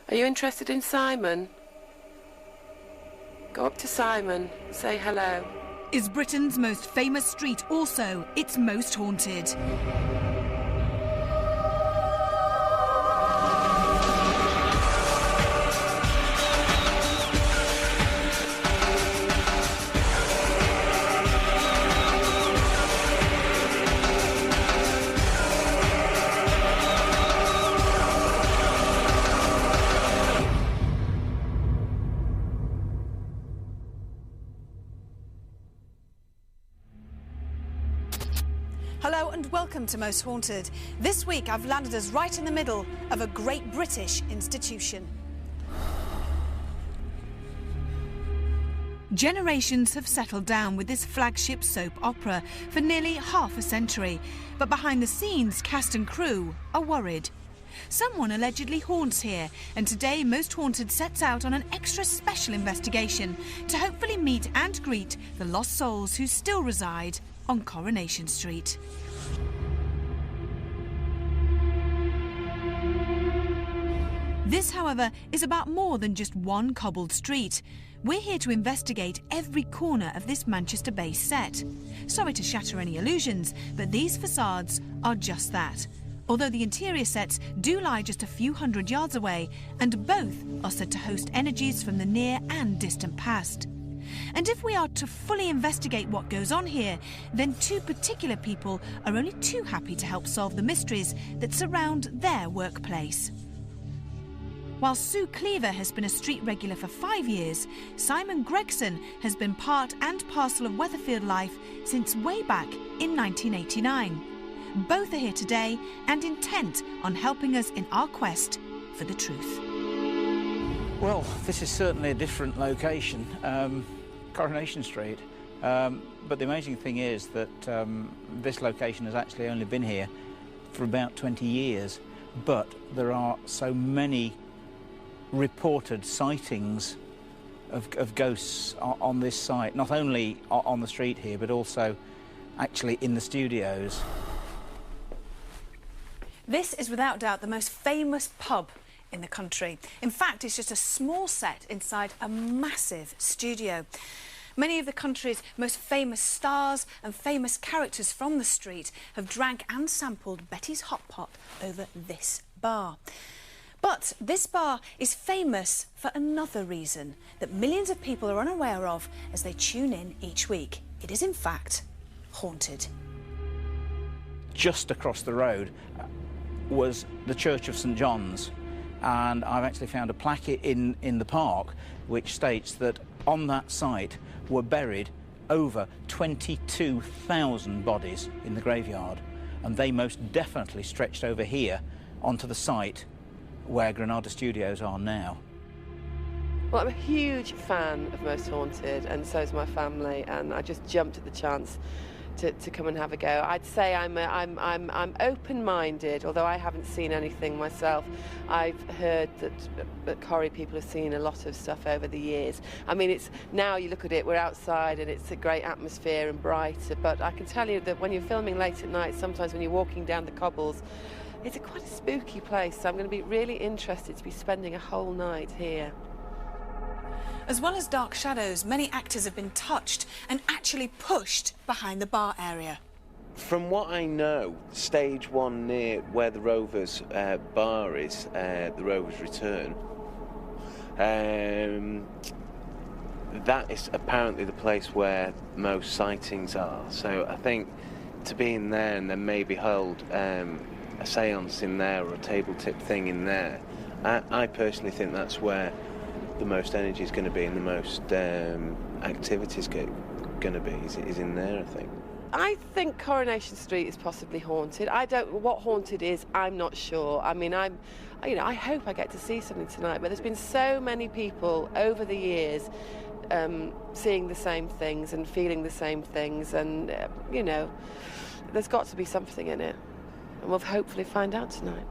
Are you interested in Simon? Go up to Simon, say hello. Is Britain's most famous street also its most haunted? Hello and welcome to Most Haunted. This week I've landed us right in the middle of a great British institution. Generations have settled down with this flagship soap opera for nearly half a century, but behind the scenes cast and crew are worried. Someone allegedly haunts here, and today Most Haunted sets out on an extra special investigation to hopefully meet and greet the lost souls who still reside on Coronation Street. This, however, is about more than just one cobbled street. We're here to investigate every corner of this Manchester-based set. Sorry to shatter any illusions, but these facades are just that. Although the interior sets do lie just a few hundred yards away, and both are said to host energies from the near and distant past. And if we are to fully investigate what goes on here, then two particular people are only too happy to help solve the mysteries that surround their workplace. While Sue Cleaver has been a street regular for 5 years, Simon Gregson has been part and parcel of Weatherfield life since way back in 1989. Both are here today and intent on helping us in our quest for the truth. Well, this is certainly a different location, Coronation Street, but the amazing thing is that this location has actually only been here for about 20 years, but there are so many reported sightings of ghosts on this site, not only on the street here, but also actually in the studios. This is without doubt the most famous pub in the country. In fact, it's just a small set inside a massive studio. Many of the country's most famous stars and famous characters from the street have drank and sampled Betty's Hot Pot over this bar. But this bar is famous for another reason that millions of people are unaware of as they tune in each week. It is, in fact, haunted. Just across the road was the Church of St John's, and I've actually found a plaque in the park which states that on that site were buried over 22,000 bodies in the graveyard, and they most definitely stretched over here onto the site where Granada Studios are now. Well, I'm a huge fan of Most Haunted, and so is my family, and I just jumped at the chance to come and have a go. I'd say I'm open-minded, although I haven't seen anything myself. I've heard that Corrie people have seen a lot of stuff over the years. I mean, it's now you look at it, we're outside and it's a great atmosphere and bright, but I can tell you that when you're filming late at night, sometimes when you're walking down the cobbles, it's quite a spooky place, so I'm going to be really interested to be spending a whole night here. As well as dark shadows, many actors have been touched and actually pushed behind the bar area. From what I know, stage one near where the Rovers bar is, the Rovers Return, that is apparently the place where most sightings are. So I think to be in there and then maybe hold a seance in there or a table tip thing in there, I personally think that's where the most energy is going to be and the most activity is going to be, is in there, I think. I think Coronation Street is possibly haunted. What haunted is, I'm not sure. I mean, I hope I get to see something tonight, but there's been so many people over the years seeing the same things and feeling the same things, and, there's got to be something in it. And we'll hopefully find out tonight.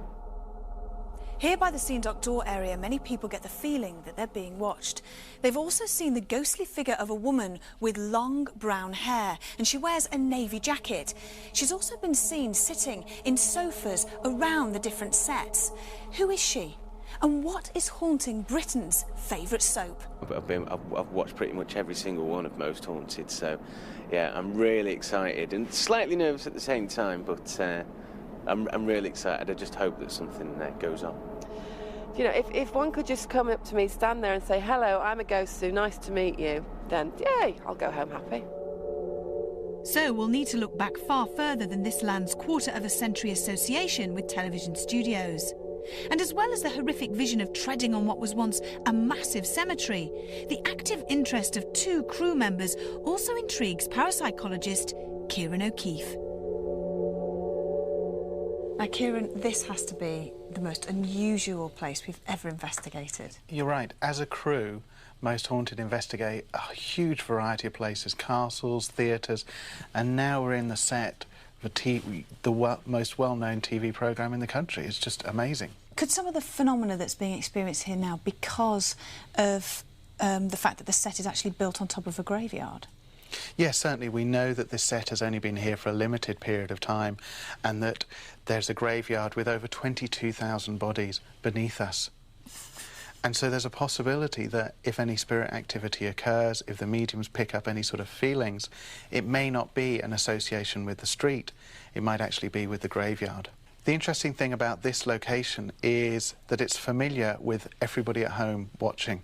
Here by the Scene Dock Door area, many people get the feeling that they're being watched. They've also seen the ghostly figure of a woman with long brown hair, and she wears a navy jacket. She's also been seen sitting in sofas around the different sets. Who is she? And what is haunting Britain's favourite soap? I've watched pretty much every single one of Most Haunted, so yeah, I'm really excited and slightly nervous at the same time, but I'm really excited. I just hope that something goes on. You know, if one could just come up to me, stand there and say, hello, I'm a ghost Sue, nice to meet you, then yay, I'll go home happy. So we'll need to look back far further than this land's quarter-of-a-century association with television studios. And as well as the horrific vision of treading on what was once a massive cemetery, the active interest of 2 crew members also intrigues parapsychologist Kieran O'Keefe. Now, Kieran, this has to be the most unusual place we've ever investigated. You're right. As a crew, Most Haunted investigate a huge variety of places, castles, theatres, and now we're in the set of the most well-known TV programme in the country. It's just amazing. Could some of the phenomena that's being experienced here now because of the fact that the set is actually built on top of a graveyard? Yes, certainly. We know that this set has only been here for a limited period of time and that there's a graveyard with over 22,000 bodies beneath us. And so there's a possibility that if any spirit activity occurs, if the mediums pick up any sort of feelings, it may not be an association with the street. It might actually be with the graveyard. The interesting thing about this location is that it's familiar with everybody at home watching.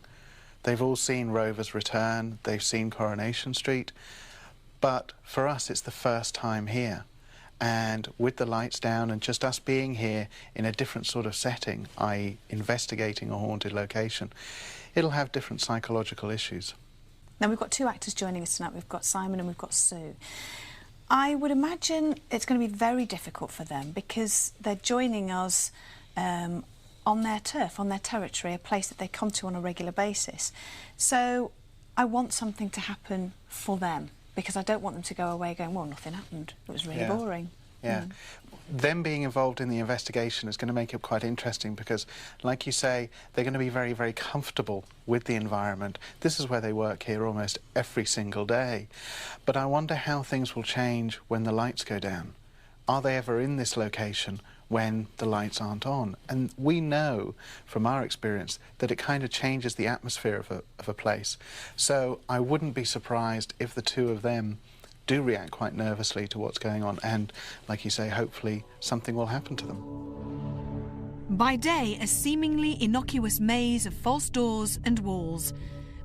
They've all seen Rover's Return, they've seen Coronation Street, but for us it's the first time here. And with the lights down and just us being here in a different sort of setting, i.e. investigating a haunted location, it'll have different psychological issues. Now, we've got 2 actors joining us tonight. We've got Simon and we've got Sue. I would imagine it's going to be very difficult for them because they're joining us on their turf, on their territory, a place that they come to on a regular basis. So I want something to happen for them because I don't want them to go away going, well, nothing happened. It was really boring. Yeah. Them being involved in the investigation is going to make it quite interesting because, like you say, they're going to be very, very comfortable with the environment. This is where they work here almost every single day. But I wonder how things will change when the lights go down. Are they ever in this location when the lights aren't on? And we know from our experience that it kind of changes the atmosphere of a place. So I wouldn't be surprised if the 2 of them do react quite nervously to what's going on and, like you say, hopefully something will happen to them. By day, a seemingly innocuous maze of false doors and walls.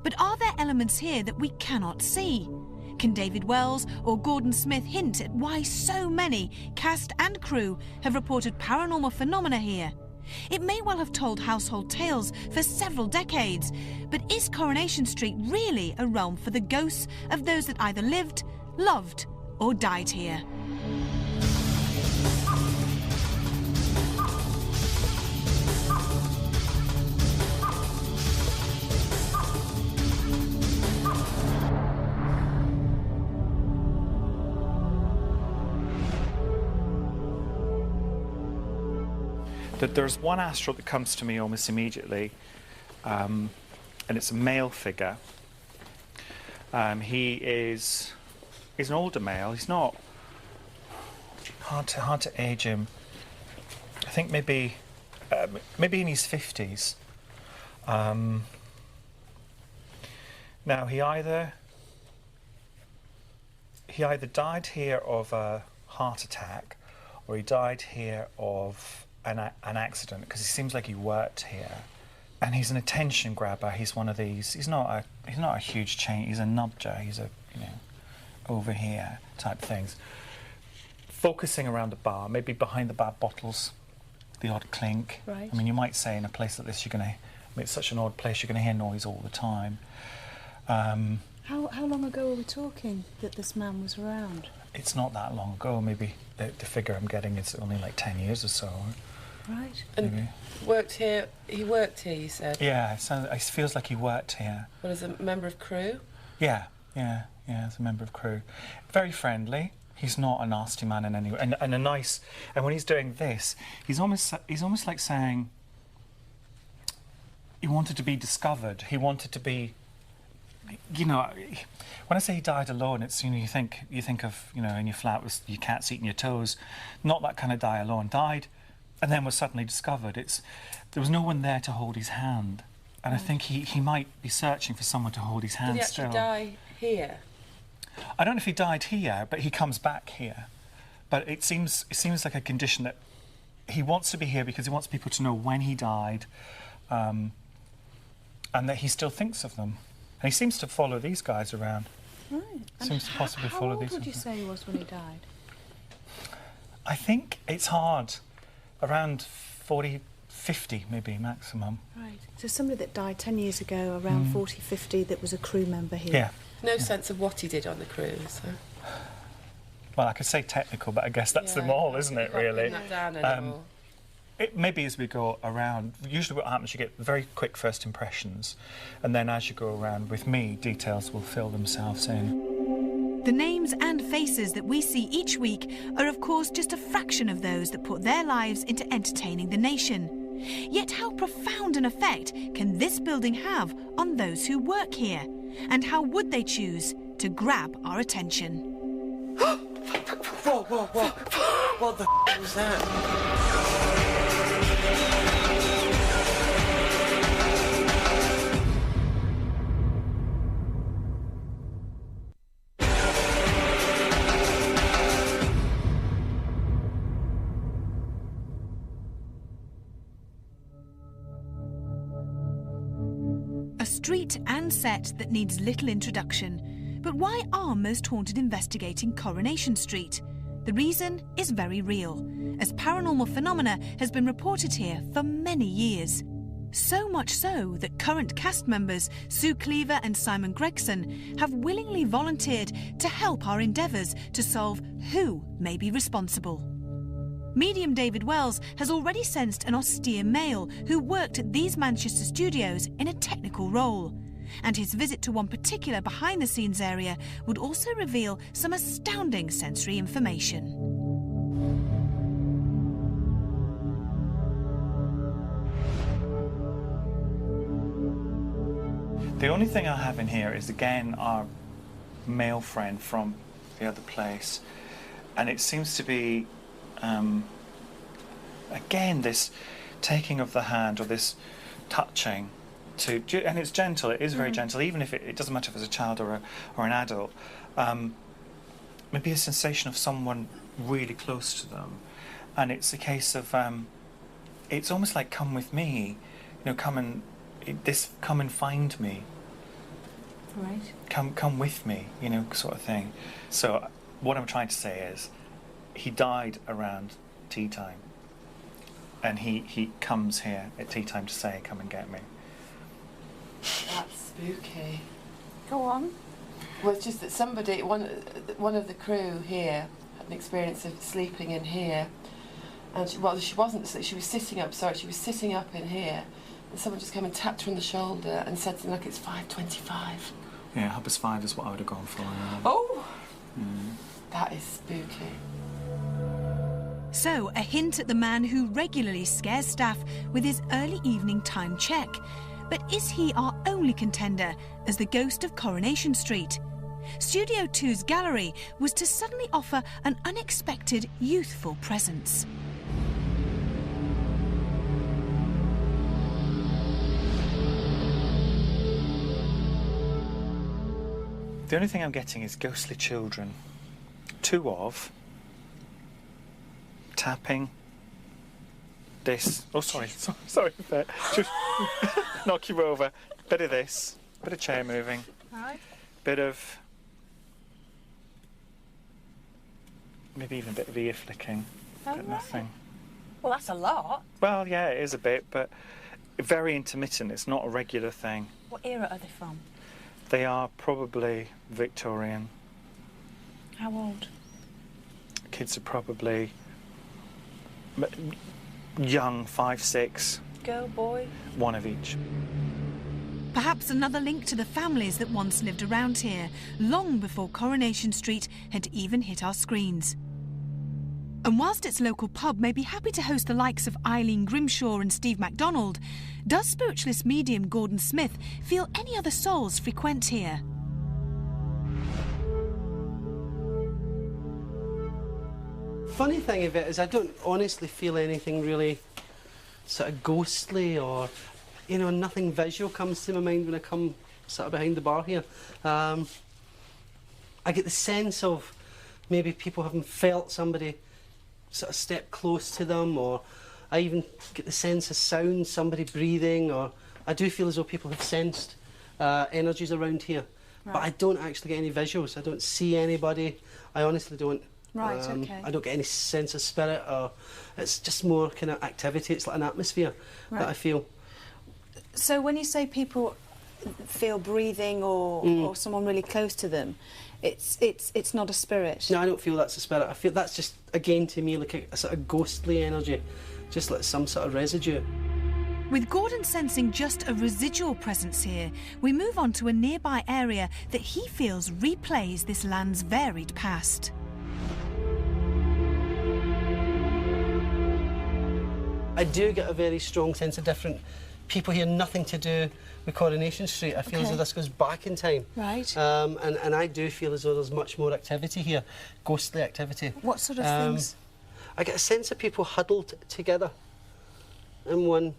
But are there elements here that we cannot see? Can David Wells or Gordon Smith hint at why so many, cast and crew, have reported paranormal phenomena here? It may well have told household tales for several decades, but is Coronation Street really a realm for the ghosts of those that either lived, loved or died here? There's one astral that comes to me almost immediately, and it's a male figure. He's an older male. He's not hard to age him. I think maybe in his 50s. Now he either died here of a heart attack, or he died here of an accident, because he seems like he worked here. And he's an attention grabber. He's one of these. He's not a huge chain. He's a nudger. He's a over here type things. Focusing around the bar, maybe behind the bar bottles, the odd clink. Right. I mean, you might say in a place like this, it's such an odd place, you're gonna hear noise all the time. How long ago are we talking that this man was around? It's not that long ago. Maybe the figure I'm getting is only like 10 years or so. Right. And Maybe. worked here, he worked here, you said? Yeah, it feels like he worked here. What, as a member of crew? Yeah, as a member of crew. Very friendly. He's not a nasty man in any way. And a nice, and when he's doing this, he's almost like saying he wanted to be discovered. He wanted to be, when I say he died alone, it's, you think of, in your flat with your cats eating your toes. Not that kind of die alone. Died and then was suddenly discovered. There was no one there to hold his hand, and I think he might be searching for someone to hold his hand. Did he actually die here? I don't know if he died here, but he comes back here. But it seems like a condition that he wants to be here because he wants people to know when he died, and that he still thinks of them. And he seems to follow these guys around. Right. Seems to possibly follow these. How old would you say he was when he died? I think it's hard. Around 40, 50 maybe maximum. Right. So somebody that died 10 years ago, around 40, 50, that was a crew member here. Yeah. No sense of what he did on the cruise. So. Well, I could say technical, but I guess that's them all, isn't it, really? Not down anymore. Maybe as we go around, usually what happens, you get very quick first impressions, and then as you go around with me, details will fill themselves in. The names and faces that we see each week are, of course, just a fraction of those that put their lives into entertaining the nation. Yet how profound an effect can this building have on those who work here? And how would they choose to grab our attention? Whoa, whoa, whoa. What the was that? A street and set that needs little introduction. But why are Most Haunted investigating Coronation Street? The reason is very real, as paranormal phenomena has been reported here for many years. So much so that current cast members Sue Cleaver and Simon Gregson have willingly volunteered to help our endeavours to solve who may be responsible. Medium David Wells has already sensed an austere male who worked at these Manchester studios in a technical role. And his visit to one particular behind-the-scenes area would also reveal some astounding sensory information. The only thing I have in here is, again, our male friend from the other place. And it seems to be, again, this taking of the hand, or this touching. And it's gentle, it is very gentle, even if it doesn't matter if it's a child or an adult. Maybe a sensation of someone really close to them. And it's a case of, it's almost like, come with me, you know, come and find me. Right. Come with me, you know, sort of thing. So what I'm trying to say is, he died around tea time. And he comes here at tea time to say, come and get me. That's spooky. Go on. Well, it's just that one of the crew here had an experience of sleeping in here. And she wasn't, she was sitting up, she was sitting up in here. And someone just came and tapped her on the shoulder and said something like, it's 5:25. Yeah, 5:30 is what I would have gone for. Oh! That is spooky. So, a hint at the man who regularly scares staff with his early evening time check. But is he our only contender as the ghost of Coronation Street? Studio 2's gallery was to suddenly offer an unexpected youthful presence. The only thing I'm getting is ghostly children. 2 of tapping this. Oh, sorry, sorry. Just knock you over. Bit of this. Bit of chair moving. Right. Bit of. Maybe even a bit of ear flicking. But nothing. Well, that's a lot. Well, yeah, it is a bit, but very intermittent. It's not a regular thing. What era are they from? They are probably Victorian. How old? Kids are probably young, 5, 6. Girl, boy? 1 of each. Perhaps another link to the families that once lived around here, long before Coronation Street had even hit our screens. And whilst its local pub may be happy to host the likes of Eileen Grimshaw and Steve MacDonald, does spiritualist medium Gordon Smith feel any other souls frequent here? funny thing of it is I don't honestly feel anything really sort of ghostly or, you know, nothing visual comes to my mind when I come sort of behind the bar here. I get the sense of maybe people having felt somebody sort of step close to them, or I even get the sense of sound, somebody breathing, or I do feel as though people have sensed energies around here. Right. But I don't actually get any visuals. I don't see anybody. I honestly don't. Right, okay. I don't get any sense of spirit, or it's just more kind of activity. It's like an atmosphere that I feel. So when you say people feel breathing or someone really close to them, it's not a spirit? No, I don't feel that's a spirit. I feel that's just, again, to me, like a sort of ghostly energy, just like some sort of residue. With Gordon sensing just a residual presence here, we move on to a nearby area that he feels replays this land's varied past. I do get a very strong sense of different people here, nothing to do with Coronation Street. I feel as though this goes back in time. Right. And I do feel as though there's much more activity here, ghostly activity. What sort of things? I get a sense of people huddled together in one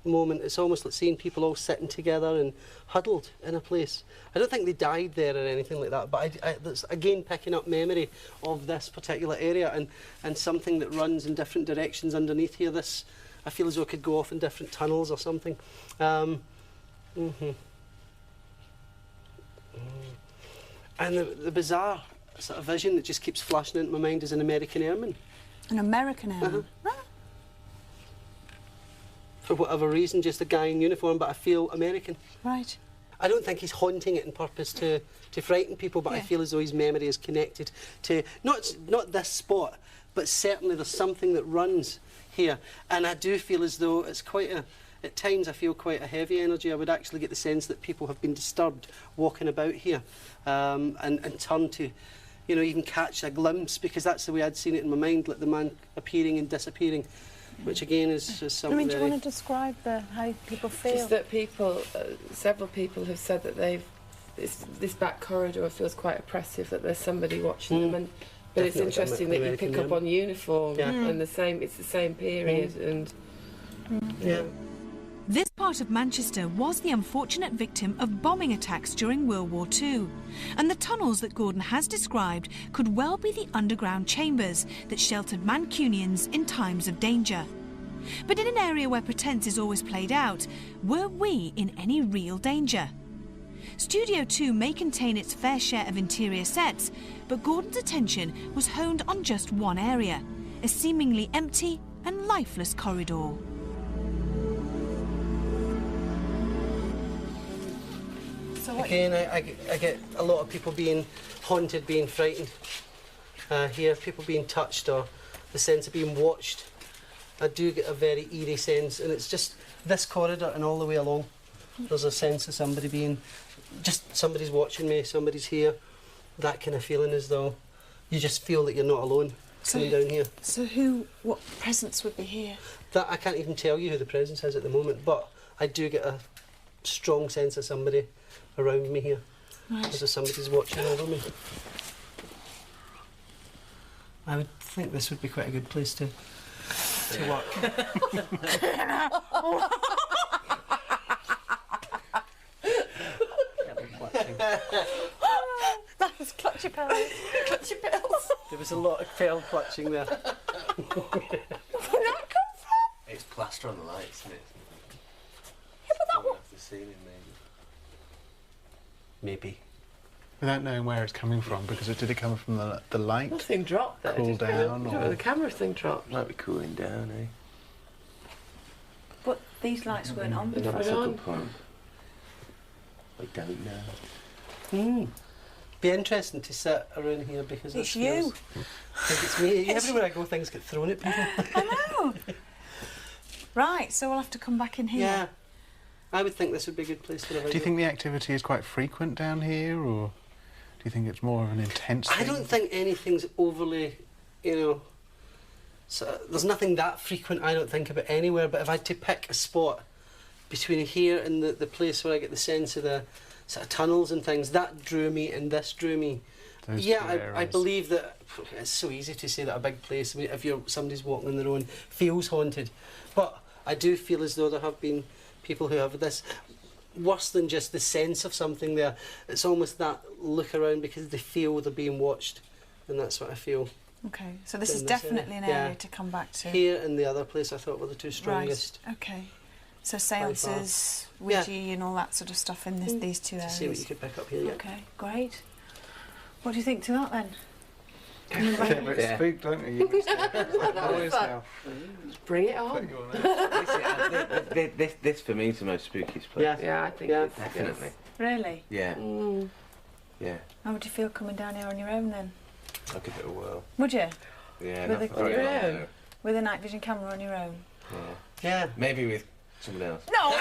moment. It's almost like seeing people all sitting together and huddled in a place. I don't think they died there or anything like that, but that's again picking up memory of this particular area and something that runs in different directions underneath here. This, I feel as though it could go off in different tunnels or something. And the bizarre sort of vision that just keeps flashing into my mind is an American airman. An American airman? For whatever reason, just a guy in uniform, but I feel American. Right. I don't think he's haunting it on purpose to frighten people, but I feel as though his memory is connected to, not this spot, but certainly there's something that runs here. And I do feel as though it's quite a, at times I feel quite a heavy energy. I would actually get the sense that people have been disturbed walking about here and turn to, you know, even catch a glimpse, because that's the way I'd seen it in my mind, like the man appearing and disappearing. Which again is just something. I mean, do you want to describe how people feel? Just that people, several people have said that this back corridor feels quite oppressive. That there's somebody watching them, but it's interesting that you pick up on uniform and it's the same period and. This part of Manchester was the unfortunate victim of bombing attacks during World War II, and the tunnels that Gordon has described could well be the underground chambers that sheltered Mancunians in times of danger. But in an area where pretence is always played out, were we in any real danger? Studio 2 may contain its fair share of interior sets, but Gordon's attention was honed on just one area, a seemingly empty and lifeless corridor. Again, I get a lot of people being haunted, being frightened. Here, people being touched, or the sense of being watched. I do get a very eerie sense, and it's just this corridor and all the way along. There's a sense of somebody being, just somebody's watching me, somebody's here. That kind of feeling, as though you just feel that you're not alone coming down here. So what presence would be here? That I can't even tell you who the presence is at the moment, but I do get a strong sense of somebody around me here, as if somebody's watching over me. I would think this would be quite a good place to work. That was clutch your pearls. Clutch your pearls. There was a lot of pearl clutching there. Where did that come from? It's plaster on the lights, isn't it? Yeah, but that one. The ceiling, Maybe. Without knowing where it's coming from, because did it come from the light? Nothing dropped there. Cool down, or the camera thing dropped. Might be cooling down, eh? But these lights weren't on before. That's a good point. I don't know. Be interesting to sit around here, because it's you. I think it's me. Everywhere I go, things get thrown at people. I know. Right, so we'll have to come back in here. Yeah. I would think this would be a good place for a video. Do you think the activity is quite frequent down here, or do you think it's more of an intense thing? I don't think anything's overly, you know, so there's nothing that frequent, I don't think, about anywhere, but if I had to pick a spot between here and the place where I get the sense of the sort of tunnels and things, that drew me and this drew me. those Yeah, two I areas. believe that it's so easy to say that a big place, I mean, if somebody's walking on their own, feels haunted. But I do feel as though there have been people who have this, worse than just the sense of something there, it's almost that look around because they feel they're being watched, and that's what I feel. Okay, so this in is this definitely area. an area Yeah. to come back to. Here and the other place I thought were the two strongest. Right, okay. So seances, Yeah. Ouija and all that sort of stuff in these two To areas. see what you could pick up here. Yeah. Okay, great. What do you think to that then? Favourite Yeah. spook, don't you? Always now. Bring it Put on. you on it. This for me is the most spookiest place. Yeah. Yeah, I think Yeah. it's Definitely. Really? Yeah. Mm. Yeah. How would you feel coming down here on your own then? I'll give it a whirl. Would you? Yeah. With not a- for very on your long, own? though. With a night vision camera on your own? Yeah. Yeah. Maybe with someone else. No!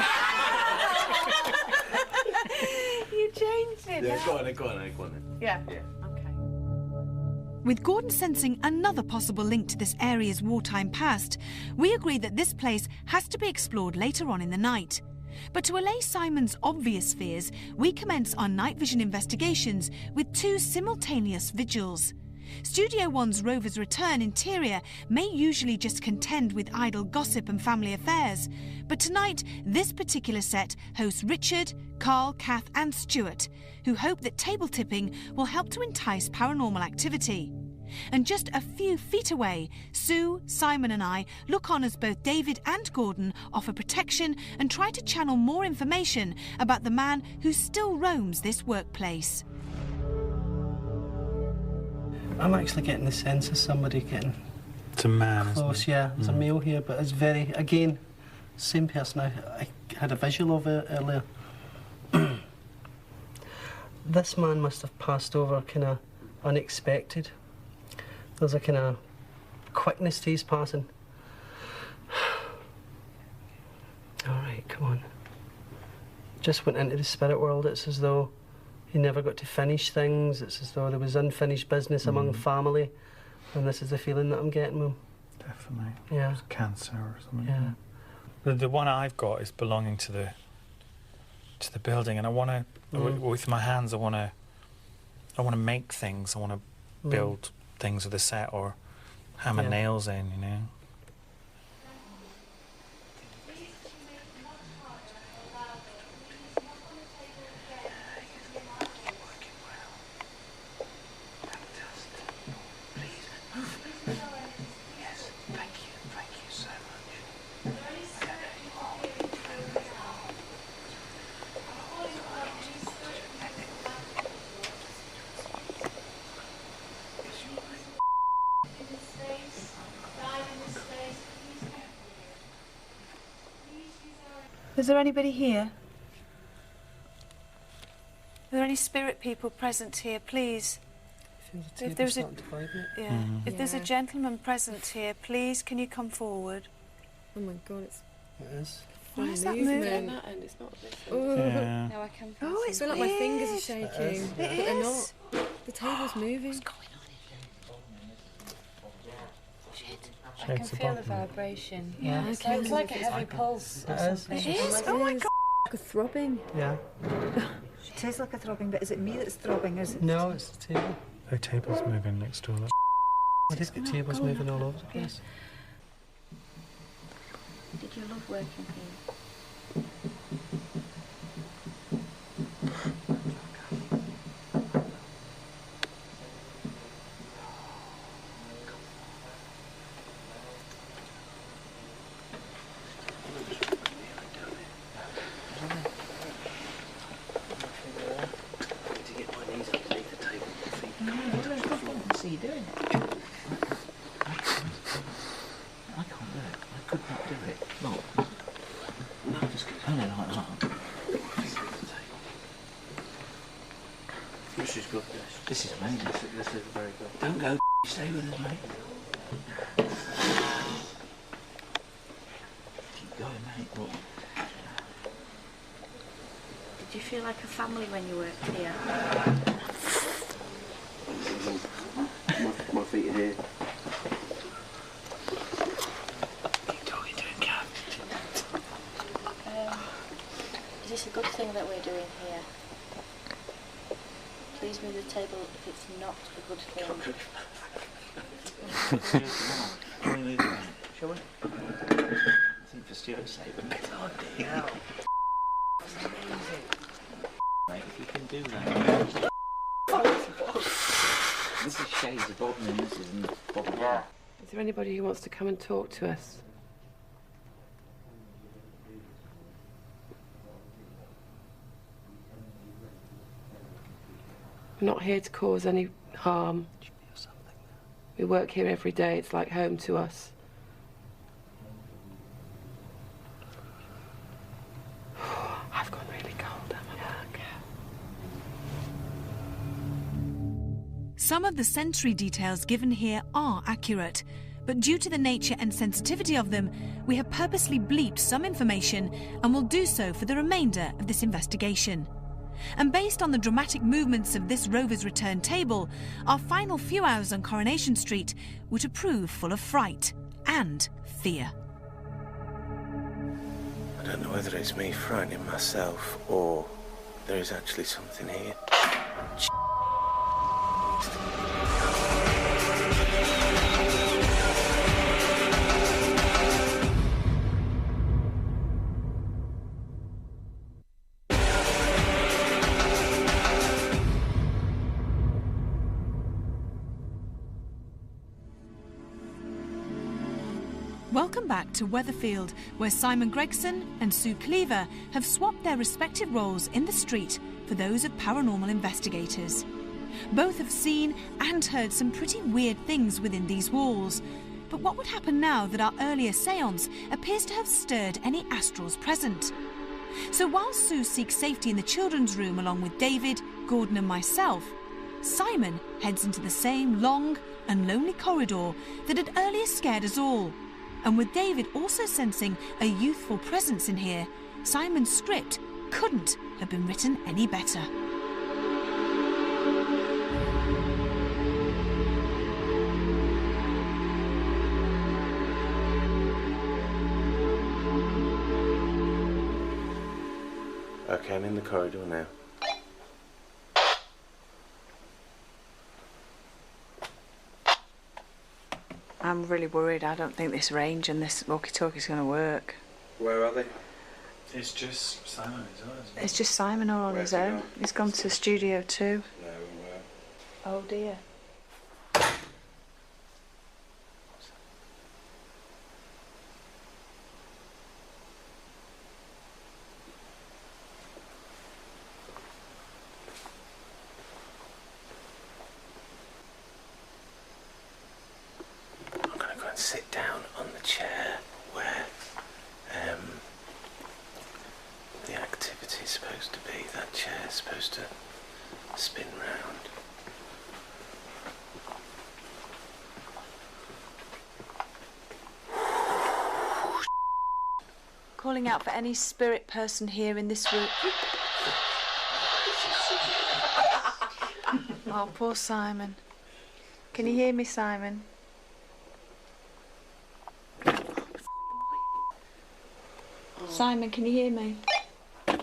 You changed it Yeah, now. go on then. Yeah. Yeah. Okay. With Gordon sensing another possible link to this area's wartime past, we agree that this place has to be explored later on in the night. But to allay Simon's obvious fears, we commence our night vision investigations with two simultaneous vigils. Studio One's Rover's Return interior may usually just contend with idle gossip and family affairs, but tonight this particular set hosts Richard, Carl, Kath and Stuart, who hope that table tipping will help to entice paranormal activity. And just a few feet away, Sue, Simon and I look on as both David and Gordon offer protection and try to channel more information about the man who still roams this workplace. I'm actually getting the sense of somebody getting It's a man, isn't close. it? Yeah, there's a male here, but it's very, again, same person I had a visual of it earlier. This man must have passed over kind of unexpected. There's a kind of quickness to his passing. All right, come on. Just went into the spirit world. It's as though he never got to finish things. It's as though there was unfinished business among family. And this is the feeling that I'm getting with him. Definitely. Yeah. It's cancer or something. Yeah. The one I've got is belonging to the building, and I want to, with my hands, I want to make things. I want to build things with a set or hammer nails in, you know. Is there anybody here? Are there any spirit people present here, please? If there's a if there's a gentleman present here, please can you come forward? Oh my god, it's It is. Why is that moving. moving? That end, it's not this end. oh, Yeah. now I can. Oh, I it's feel like my fingers are weird. shaking, It but they're is. not. The table's moving. I can Shakes the feel the bottom. vibration. Yeah. It's like a heavy pulse or It is. something. It is. Oh my god. Like a throbbing. Yeah. It is like a throbbing, but is it me that's throbbing? Is it? No, it's the table. The table's moving next door. Well, these got tables moving all over the place. Did you love working here? What's he doing? I can't do it. I could not do it. No, just only like that. This is good. This is amazing. This is very good. Don't go. Stay with us, mate. Keep going, mate. Look. Did you feel like a family when you worked here? My feet are here. Keep talking to him, Cat. Is this a good thing that we're doing here? please move the table if it's not a good thing? Shall we? I think for Stuart's sake, but it's hard to hear. That's amazing. Mate, if you can do that. This is shades of Bob and this isn't Bob. Yeah. Is there anybody who wants to come and talk to us? We're not here to cause any harm. We work here every day. It's like home to us. I've gone really cold, haven't I? Some of the sensory details given here are accurate, but due to the nature and sensitivity of them, we have purposely bleeped some information and will do so for the remainder of this investigation. And based on the dramatic movements of this rover's return table, our final few hours on Coronation Street were to prove full of fright and fear. I don't know whether it's me frightening myself or there is actually something here. Welcome back to Weatherfield, where Simon Gregson and Sue Cleaver have swapped their respective roles in the street for those of paranormal investigators. Both have seen and heard some pretty weird things within these walls. But what would happen now that our earlier séance appears to have stirred any astrals present? So while Sue seeks safety in the children's room along with David, Gordon and myself, Simon heads into the same long and lonely corridor that had earlier scared us all. And with David also sensing a youthful presence in here, Simon's script couldn't have been written any better. Okay, I'm in the corridor now. I'm really worried. I don't think this range and this walkie-talkie is going to work. Where are they? It's just Simon on his own, isn't it? It's just Simon all on Where's his he own. gone? He's gone to Studio 2. No, where? Oh dear. I'm going to go and sit down on the chair where the activity is supposed to be. That chair is supposed to spin round. Calling out for any spirit person here in this room. Oh, poor Simon. Can you hear me, Simon? Simon, can you hear me? I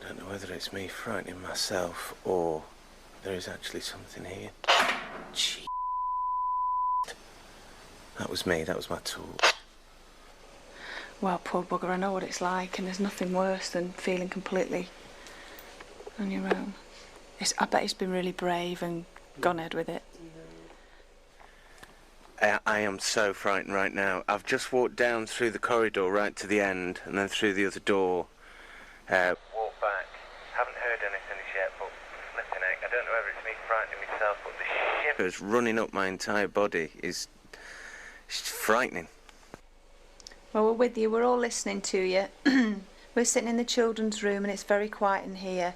don't know whether it's me frightening myself or there is actually something here. Gee. That was me, that was my tool. Well, poor bugger, I know what it's like, and there's nothing worse than feeling completely on your own. I bet he's been really brave and gone ahead with it. I am so frightened right now. I've just walked down through the corridor right to the end and then through the other door. Walked back. Haven't heard anything as yet, but flipping heck, I don't know whether it's me frightening myself, but the shivers running up my entire body is frightening. Well, we're with you. We're all listening to you. We're sitting in the children's room and it's very quiet in here.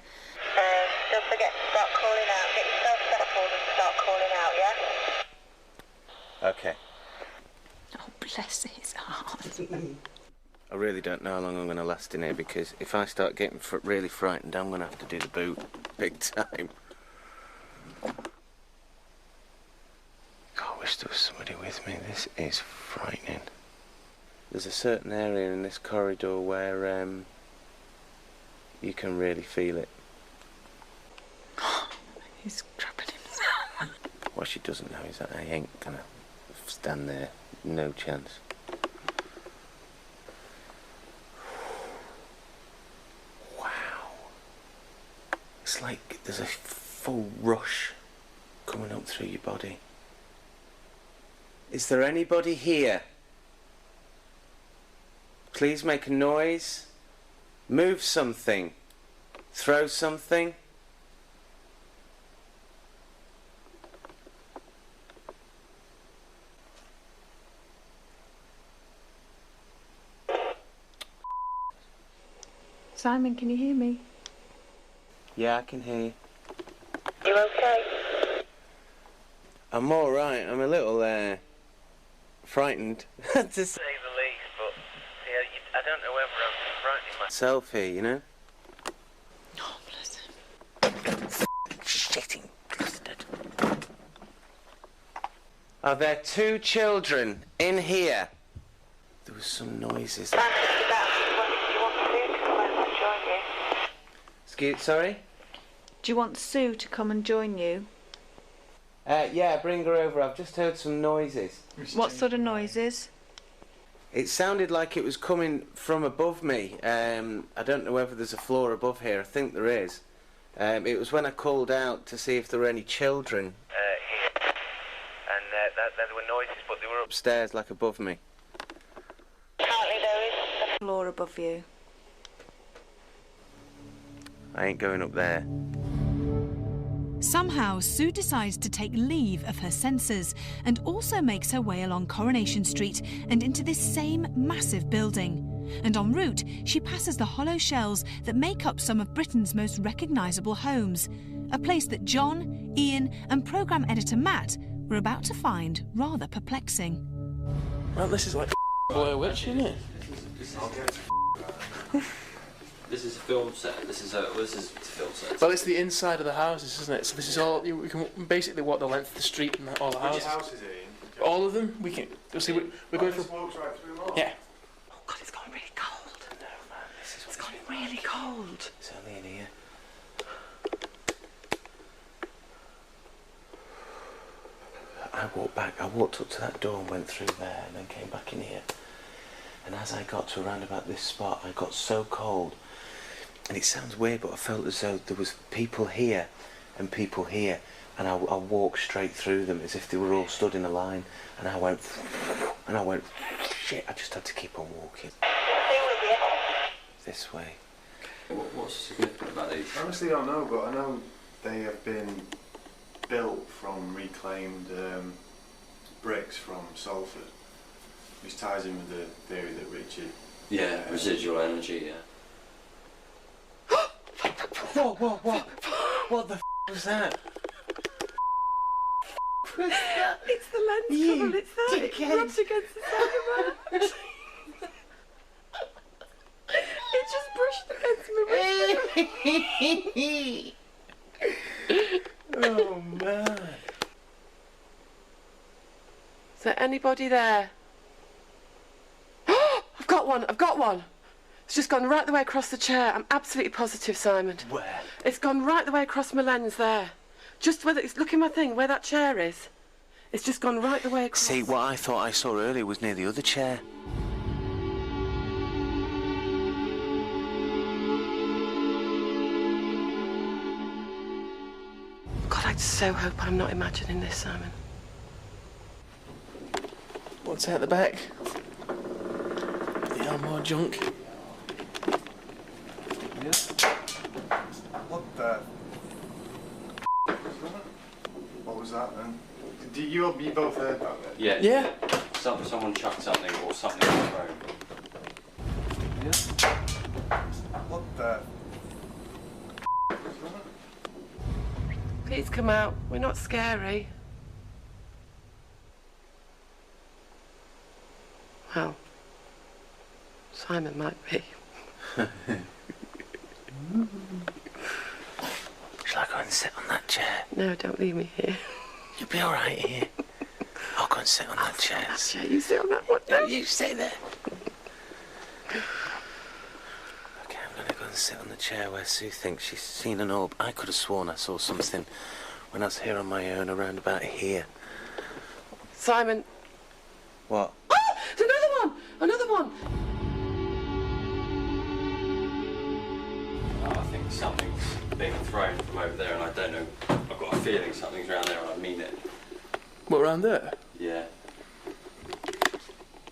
Don't forget to start calling out. Get yourself settled and start calling out, yeah? Okay. Oh, bless his heart. I really don't know how long I'm going to last in here because if I start getting really frightened, I'm going to have to do the boot big time. God, I wish there was somebody with me. This is frightening. there's a certain area in this corridor where you can really feel it. He's trapping himself. What she doesn't know is that I ain't gonna stand there. No chance. Wow. It's like there's a full rush coming up through your body. Is there anybody here? Please make a noise. Move something. Throw something. Simon, can you hear me? Yeah, I can hear you. You okay? I'm all right. I'm a little frightened, to say the least. But yeah, I don't know whether I'm frightening myself here. You know. Oh, bless him. Shitting bastard. Are there two children in here? There was some noises. Excuse, sorry? Do you want Sue to come and join you? Yeah, bring her over. I've just heard some noises. What sort of noises? It sounded like it was coming from above me. I don't know whether there's a floor above here. I think there is. It was when I called out to see if there were any children here. And there were noises, but they were upstairs, like above me. Apparently there is A floor above you. I ain't going up there. Somehow, Sue decides to take leave of her senses and also makes her way along Coronation Street and into this same massive building. And en route, she passes the hollow shells that make up some of Britain's most recognisable homes, a place that John, Ian and programme editor Matt were about to find rather perplexing. Well, this is like Blair Witch, isn't it? This is a film set. This is a film set. Well, it's the inside of the houses, isn't it? So this is all. We can basically walk the length of the street and all the houses. Which houses are you in? All of them. We can. You'll see. We're going Just from. walks right through them all? Yeah. Oh God, it's gone really cold. No, man, this is It's gone really cold. It's only in here. I walked up to that door and went through there and then came back in here. And as I got to around about this spot, I got so cold. And it sounds weird, but I felt as though there was people here and people here. And I walked straight through them as if they were all stood in a line. And I went, shit, I just had to keep on walking. This way. What's significant about these? I honestly don't know, but I know they have been built from reclaimed bricks from Salford, which ties in with the theory that Richard... Yeah, residual energy, yeah. Whoa, whoa, whoa. What the f*** was that? It's the lens cover, it's that. It rubs against the side of my... It just brushed against me. Oh, man. Is there anybody there? I've got one. It's just gone right the way across the chair. I'm absolutely positive, Simon. Where? It's gone right the way across my lens there. Just where look at my thing, where that chair is. It's just gone right the way across. See, what I thought I saw earlier was near the other chair. God, I so hope I'm not imagining this, Simon. What's out the back? Yeah, more junk. What the... What was that then? Did you both heard that then? Yeah. Yeah. Someone chucked something or something on the road. What the... Please come out. We're not scary. Well, Simon might be. Shall I go and sit on that chair? No, don't leave me here. You'll be all right here. I'll go and sit on that chair. You sit on that one. No, you stay there. Okay, I'm going to go and sit on the chair where Sue thinks she's seen an orb. I could have sworn I saw something when I was here on my own around about here. Simon. What? Oh, there's another one! Another one! I think something's being thrown from over there, and I don't know. I've got a feeling something's around there, and I mean it. What, around there? Yeah.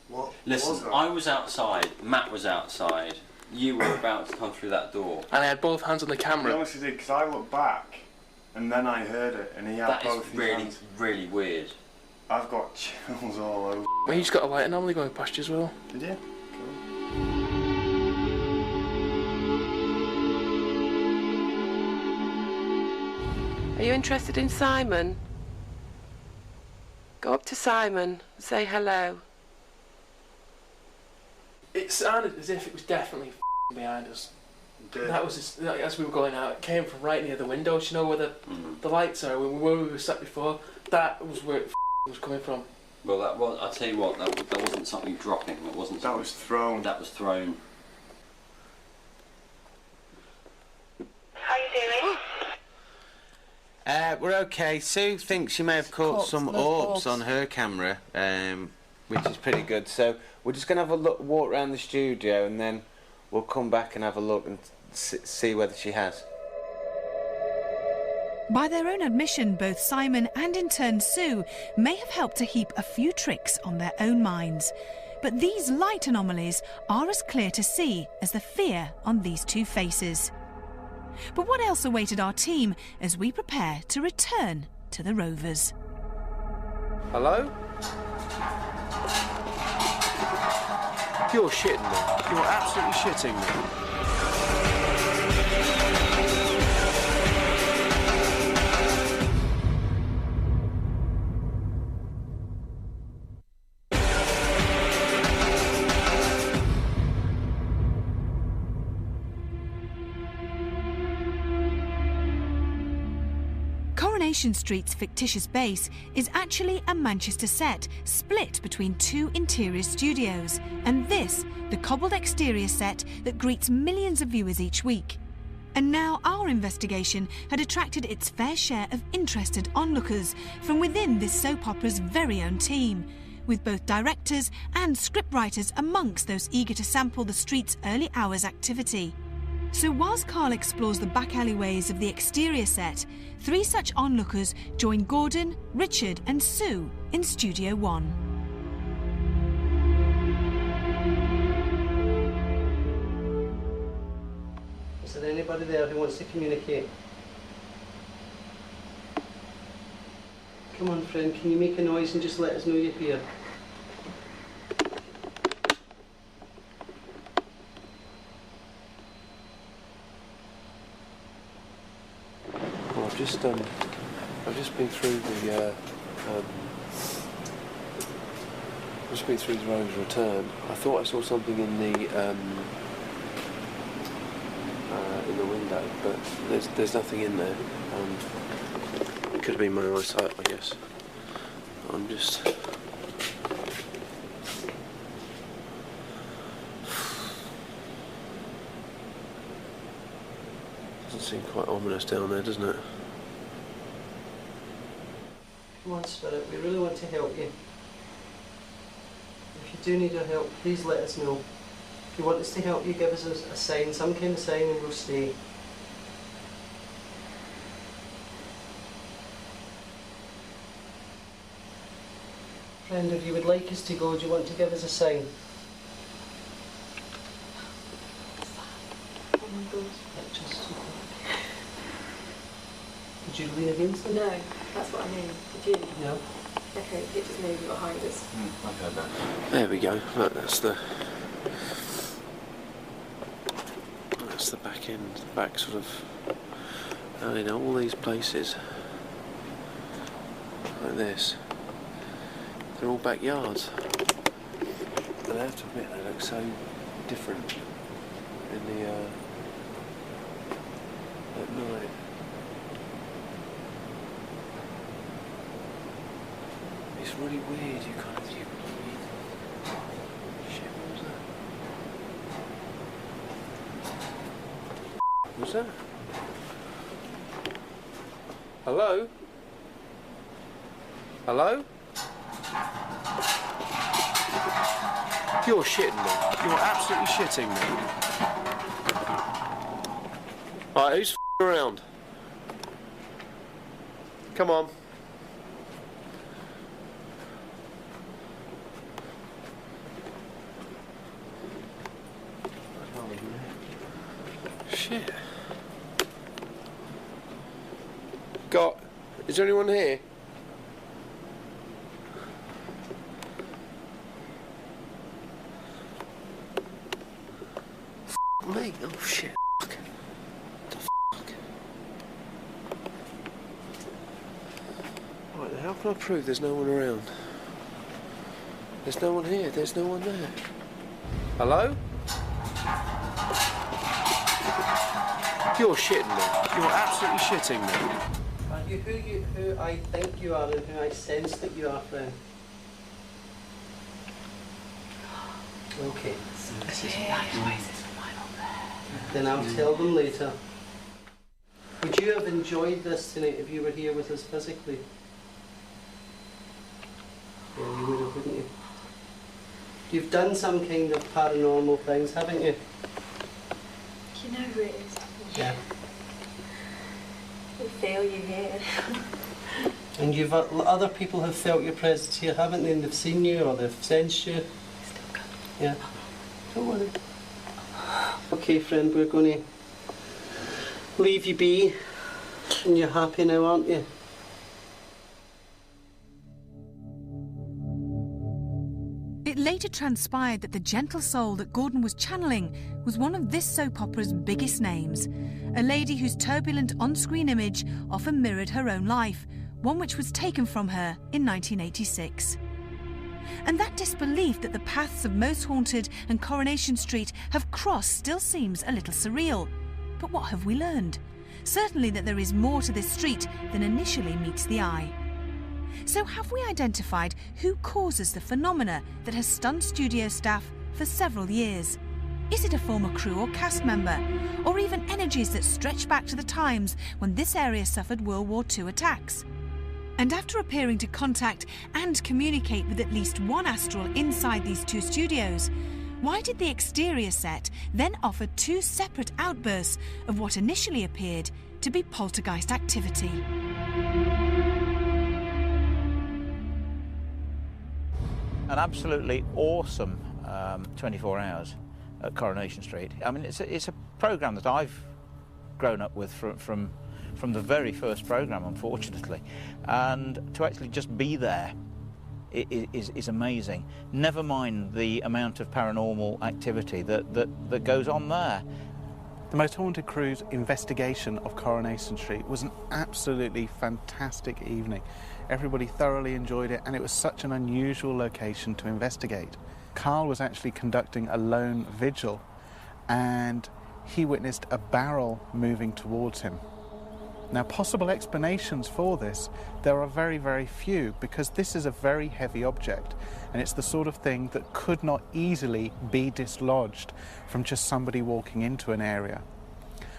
What? Listen, I was outside, Matt was outside, you were about to come through that door. And I had both hands on the camera. He honestly did, because I looked back and then I heard it and he had both his hands. Really weird. I've got chills all over. Well, you just got a light anomaly going past you as well. Did you? Are you interested in Simon? Go up to Simon and say hello. It sounded as if it was definitely behind us. That was just, as we were going out. It came from right near the windows. You know where the lights are. Where we were sat before. That was where it was coming from. Well, that was. I'll tell you what. That wasn't something dropping. It wasn't. That was thrown. That was thrown. How you doing? We're okay. Sue thinks she may have caught some orbs on her camera, which is pretty good. So we're just going to have a look, walk around the studio, and then we'll come back and have a look and see whether she has. By their own admission, both Simon and in turn Sue may have helped to heap a few tricks on their own minds. But these light anomalies are as clear to see as the fear on these two faces. But what else awaited our team as we prepare to return to the Rovers? Hello? You're shitting me. You're absolutely shitting me. Coronation Street's fictitious base is actually a Manchester set split between two interior studios, and this, the cobbled exterior set that greets millions of viewers each week. And now our investigation had attracted its fair share of interested onlookers from within this soap opera's very own team, with both directors and scriptwriters amongst those eager to sample the street's early hours activity. So whilst Carl explores the back alleyways of the exterior set, three such onlookers join Gordon, Richard and Sue in Studio 1. Is there anybody there who wants to communicate? Come on, friend, can you make a noise and just let us know you're here? Well, I've just been through the Rover's return. I thought I saw something in the window, but there's nothing in there. It could have been my eyesight, I guess. I'm just. Doesn't seem quite ominous down there, doesn't it? Come on, Spirit, we really want to help you. If you do need our help, please let us know. If you want us to help you, give us a sign, some kind of sign, and we'll stay. Friend, if you would like us to go, do you want to give us a sign? Oh my God. Would you lean against them? No, that's what I mean. Did you? No. Okay, it just moved behind us. I've heard that. There we go. Look, that's the back end, the back sort of. You know, all these places like this, they're all backyards. And I have to admit, they look so different in the at night. These really weird. You kind of... Shit, what was that? Hello? Hello? You're shitting me. You're absolutely shitting me. Alright, who's around? Come on. Shit. Is there anyone here? Me? Oh shit. Fuck. The fuck? Right, how can I prove there's no one around? There's no one here, there's no one there. Hello? You're shitting me. You're absolutely shitting me. Are you who I think you are and who I sense that you are, friend? Okay. Then I'll tell them later. Would you have enjoyed this tonight if you were here with us physically? Yeah, you would have, wouldn't you? You've done some kind of paranormal things, haven't you? You know who it is. Yeah. We feel you here. And you've other people have felt your presence here, haven't they? And they've seen you or they've sensed you. Still coming. Yeah. Don't worry. Okay, friend, we're going to leave you be. And you're happy now, aren't you? It later transpired that the gentle soul that Gordon was channeling was one of this soap opera's biggest names, a lady whose turbulent on-screen image often mirrored her own life, one which was taken from her in 1986. And that disbelief that the paths of Most Haunted and Coronation Street have crossed still seems a little surreal. But what have we learned? Certainly that there is more to this street than initially meets the eye. So have we identified who causes the phenomena that has stunned studio staff for several years? Is it a former crew or cast member, or even energies that stretch back to the times when this area suffered World War II attacks? And after appearing to contact and communicate with at least one astral inside these two studios, why did the exterior set then offer two separate outbursts of what initially appeared to be poltergeist activity? An absolutely awesome 24 hours at Coronation Street. I mean, it's a programme that I've grown up with from the very first programme, unfortunately, and to actually just be there is amazing. Never mind the amount of paranormal activity that goes on there. The Most Haunted Crew's investigation of Coronation Street was an absolutely fantastic evening. Everybody thoroughly enjoyed it, and it was such an unusual location to investigate. Carl was actually conducting a lone vigil, and he witnessed a barrel moving towards him. Now, possible explanations for this, there are very, very few, because this is a very heavy object, and it's the sort of thing that could not easily be dislodged from just somebody walking into an area.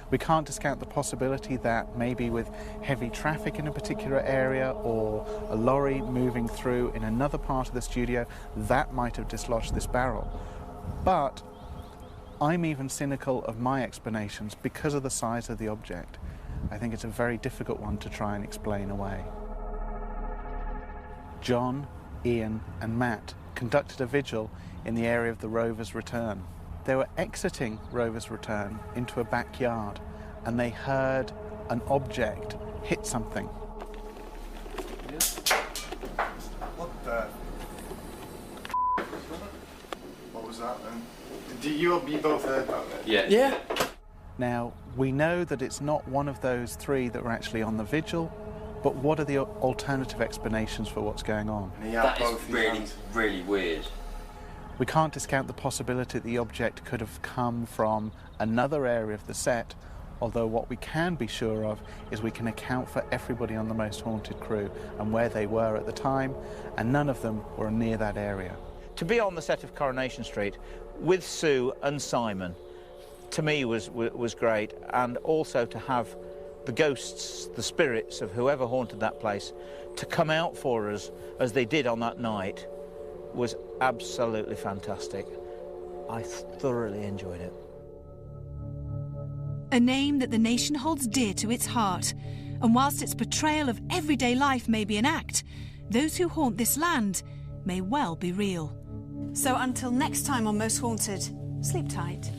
We can't discount the possibility that maybe with heavy traffic in a particular area or a lorry moving through in another part of the studio, that might have dislodged this barrel. But I'm even cynical of my explanations because of the size of the object. I think it's a very difficult one to try and explain away. John, Ian and Matt conducted a vigil in the area of the Rover's Return. They were exiting Rover's Return into a backyard, and they heard an object hit something. What the? What was that then? Did you both heard that then? Yeah. Yeah. Now, we know that it's not one of those three that were actually on the vigil, but what are the alternative explanations for what's going on? That is really, really weird. We can't discount the possibility that the object could have come from another area of the set, although what we can be sure of is we can account for everybody on the Most Haunted crew and where they were at the time, and none of them were near that area. To be on the set of Coronation Street with Sue and Simon, to me was great, and also to have the ghosts, the spirits of whoever haunted that place, to come out for us as they did on that night was absolutely fantastic. I thoroughly enjoyed it. A name that the nation holds dear to its heart, and whilst its portrayal of everyday life may be an act, those who haunt this land may well be real. So until next time on Most Haunted, sleep tight.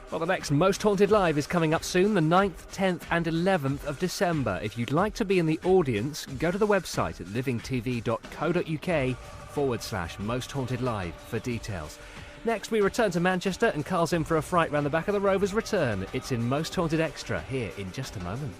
Well, the next Most Haunted Live is coming up soon, the 9th, 10th and 11th of December. If you'd like to be in the audience, go to the website at livingtv.co.uk/Most Haunted Live for details. Next, we return to Manchester and Carl's in for a fright round the back of the Rovers' return. It's in Most Haunted Extra here in just a moment.